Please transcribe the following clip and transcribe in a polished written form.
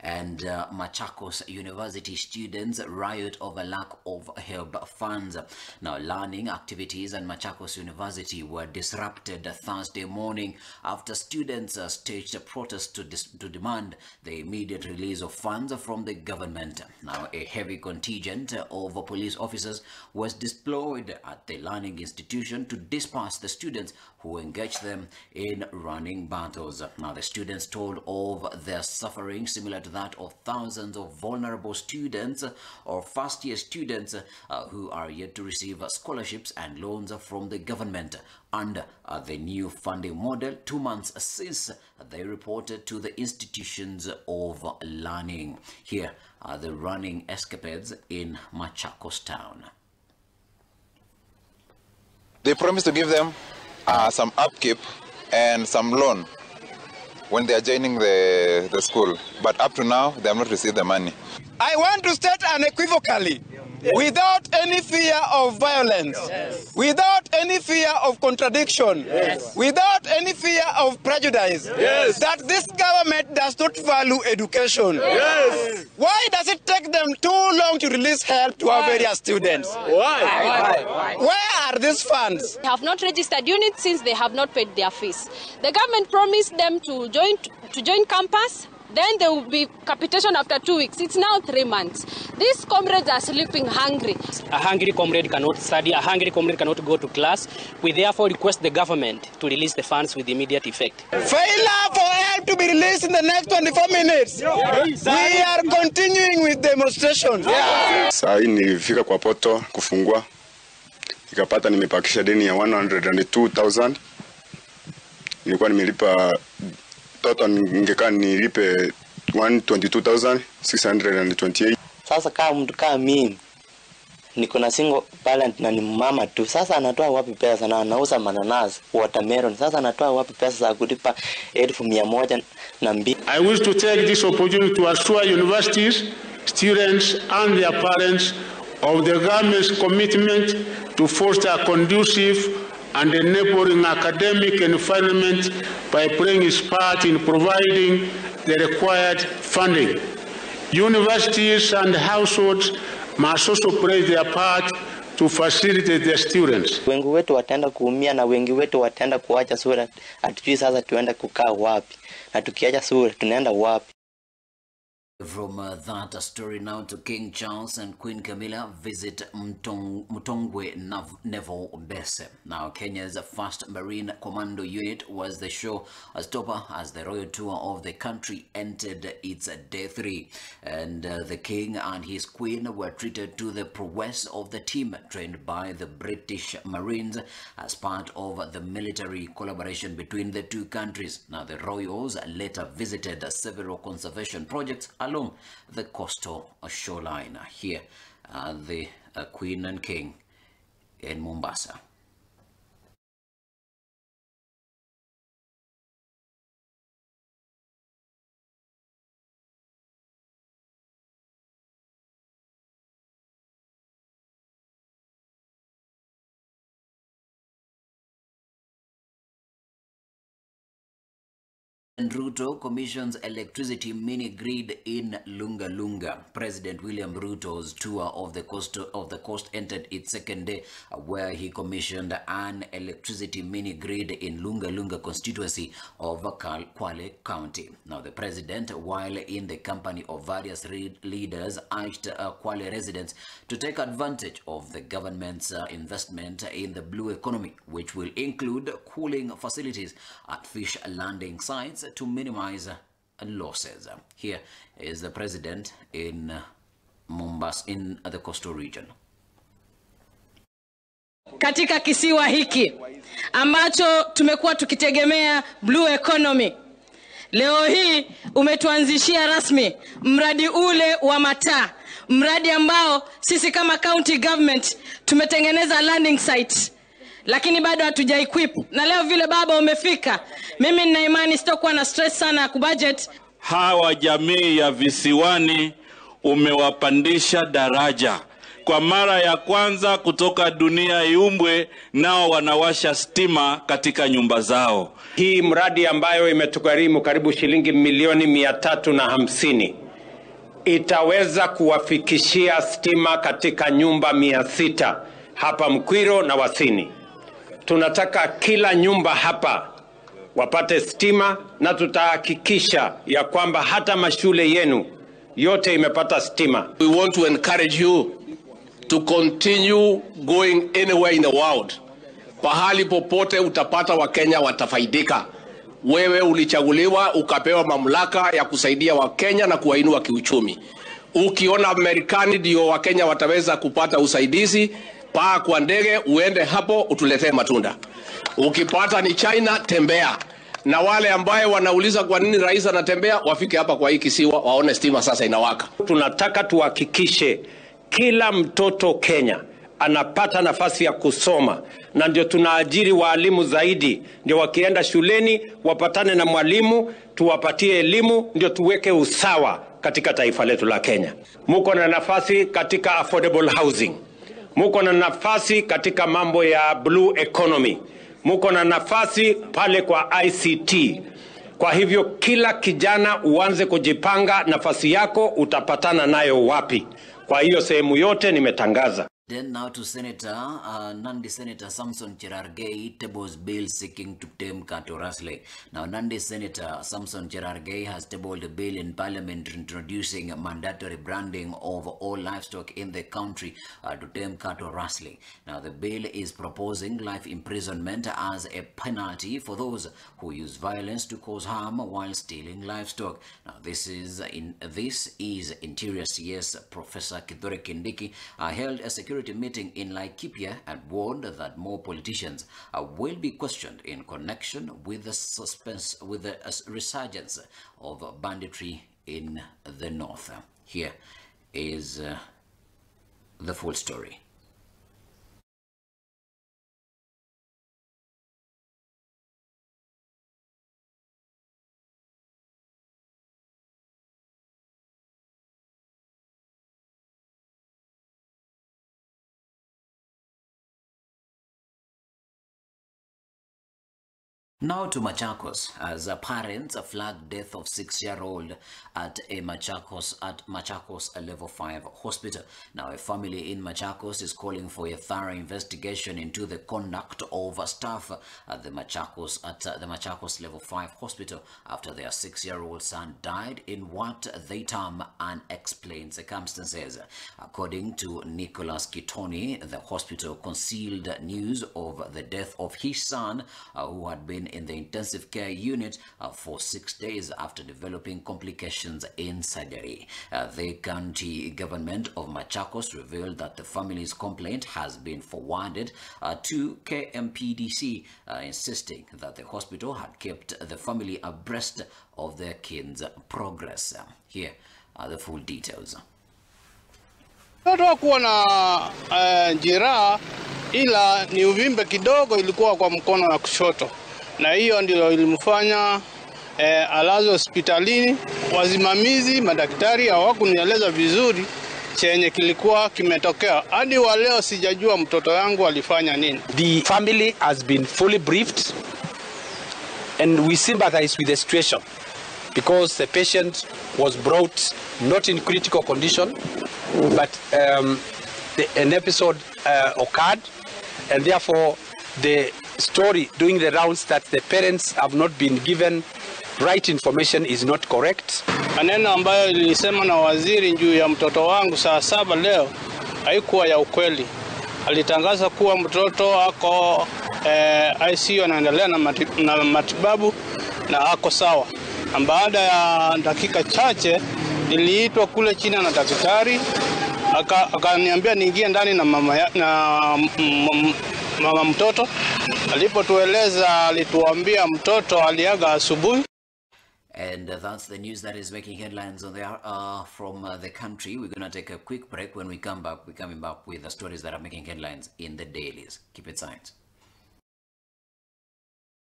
And Machakos University students riot over lack of Helb funds. Now, learning activities at Machakos University were disrupted Thursday morning after students staged a protest to demand the immediate release of funds from the government. Now, a heavy contingent of police officers was deployed at the learning institution to disperse the students who engaged them in running battles. Now, the students told of their suffering similar to that of thousands of vulnerable students or first-year students who are yet to receive scholarships and loans from the government under the new funding model 2 months since they reported to the institutions of learning. Here are the running escapades in Machakos town. They promised to give them some upkeep and some loan when they are joining the school, but up to now they have not received the money. I want to state unequivocally, without any fear of violence, without any fear of contradiction, without any fear of prejudice, that this government does not value education. Why does it take them too long to release help to our various students? Why? Where are these funds? They have not registered units since they have not paid their fees. The government promised them to join campus. Then there will be capitation after 2 weeks. It's now 3 months. These comrades are sleeping hungry. A hungry comrade cannot study. A hungry comrade cannot go to class. We therefore request the government to release the funds with immediate effect. Failure for help to be released in the next 24 minutes. We are continuing with demonstrations. Saa hii nilifika kwa poto kufungua. Nikapata nimepakisha deni ya 102,000. Nilikuwa nimelipa total ningekaa nilipe 122,628. Sasa kama mtu kama mimi niko na single parent na ni mama tu. Sasa anatoa wapi pesa na anauza mananasi, watermelon. Sasa anatoa wapi pesa za kulipa 1,102? I wish to take this opportunity to assure universities, students and their parents of the government's commitment to foster a conducive and enabling academic environment by playing its part in providing the required funding. Universities and households must also play their part to facilitate their students. Wengi wetu wataenda kuumia na wengi wetu wataenda kuacha shule. Hatujui sasa tuenda kukaa wapi. Na tukiacha shule tunaenda wapi? From that story now to King Charles and Queen Camilla visit Mutongwe Naval Base. Now, Kenya's first Marine Commando unit was the show stopper as the royal tour of the country entered its day 3. And the King and his Queen were treated to the prowess of the team trained by the British Marines as part of the military collaboration between the two countries. Now, the royals later visited several conservation projects along the coastal shoreline. Here are the Queen and King in Mombasa. Ruto commissions electricity mini grid in Lunga Lunga. President William Ruto's tour of the coast entered its second day, where he commissioned an electricity mini grid in Lunga Lunga constituency of Kwale County. Now, the president, while in the company of various leaders, urged Kwale residents to take advantage of the government's investment in the blue economy, which will include cooling facilities at fish landing sites to minimize losses. Here is the president in Mombasa, in the coastal region. Katika kisiwa hiki ambacho tumekuwa tukitegemea blue economy, leo hii umetuanzishia rasmi mradi ule wa mataa, mradi ambao sisi kama county government tumetengeneza landing site, lakini bado hatuja equip. Na leo vile baba umefika, mimi nina imani sitakuwa na stress sana ya kubudget. Hawa jamii ya visiwani umewapandisha daraja. Kwa mara ya kwanza kutoka dunia iumbwe, nao wanawasha stima katika nyumba zao. Hii mradi ambayo imetugharimu karibu shilingi milioni 350 itaweza kuwafikishia stima katika nyumba 600 hapa Mkwiro na Wasini. Tunataka kila nyumba hapa wapate stima, na tutahakikisha ya kwamba hata mashule yenu yote imepata stima. We want to encourage you to continue going anywhere in the world. Pahali popote utapata Wakenya watafaidika. Wewe ulichaguliwa ukapewa mamlaka ya kusaidia Wakenya na kuwainua kiuchumi. Ukiona Marekani ndio Wakenya wataweza kupata usaidizi, paa kwa ndege uende hapo utuletee matunda. Ukipata ni China, tembea. Na wale ambaye wanauliza kwa nini rais anatembea, wafike hapa kwa hii kisiwa waone stima sasa inawaka. Tunataka tuhakikishe kila mtoto Kenya anapata nafasi ya kusoma, na ndio tunaajiri walimu zaidi, ndio wakienda shuleni wapatane na mwalimu, tuwapatie elimu, ndio tuweke usawa katika taifa letu la Kenya. Muko na nafasi katika affordable housing, muko na nafasi katika mambo ya blue economy, muko na nafasi pale kwa ICT. Kwa hivyo kila kijana uanze kujipanga nafasi yako utapatana nayo wapi. Kwa hiyo sehemu yote nimetangaza. Then now to Senator, Nandi Senator Samson Cherargei tables bill seeking to tame cattle rustling. Now, Nandi Senator Samson Cherargei has tabled a bill in Parliament introducing mandatory branding of all livestock in the country to tame cattle rustling. Now, the bill is proposing life imprisonment as a penalty for those who use violence to cause harm while stealing livestock. Now, this is Interior CS Professor Kithure Kindiki held a security meeting in Laikipia and warned that more politicians will be questioned in connection with the resurgence of banditry in the north. Here is the full story. Now to Machakos, as parents flagged death of 6-year-old at Machakos level 5 hospital. Now a family in Machakos is calling for a thorough investigation into the conduct of staff at the Machakos level 5 hospital after their 6-year-old son died in what they term unexplained circumstances. According to Nicholas Kitoni, the hospital concealed news of the death of his son who had been in the intensive care unit for 6 days after developing complications in surgery. The county government of Machakos revealed that the family's complaint has been forwarded to KMPDC, insisting that the hospital had kept the family abreast of their kids' progress. Here are the full details. Mtoto kuwa na jeraha ila ni uvimbe kidogo ilikuwa kwa mkono wa kushoto. Na hiyo ndio ilimfanya alazwe hospitalini. Wasimamizi madaktari hawakunieleza vizuri chenye kilikuwa kimetokea. Hadi wa leo sijajua mtoto wangu alifanya nini. The family has been fully briefed and we sympathize with the situation because the patient was brought not in critical condition, but an episode occurred, and therefore the story doing the rounds that the parents have not been given right information is not correct. Maneno ambayo ilisema na waziri juu ya mtoto wangu saa 7 leo haikuwa ya ukweli. Alitangaza kuwa mtoto ako ICU anaendelea na matibabu na ako sawa. Baada ya dakika chache niliitwa kule chini na daktari akaniambia niingie ndani na mama mtoto. Alipotueleza alituambia mtoto aliaga asubuhi. And that's the news that is making headlines on there from the country. We're going to take a quick break. When we come back, we're coming back with the stories that are making headlines in the dailies. Keep it science.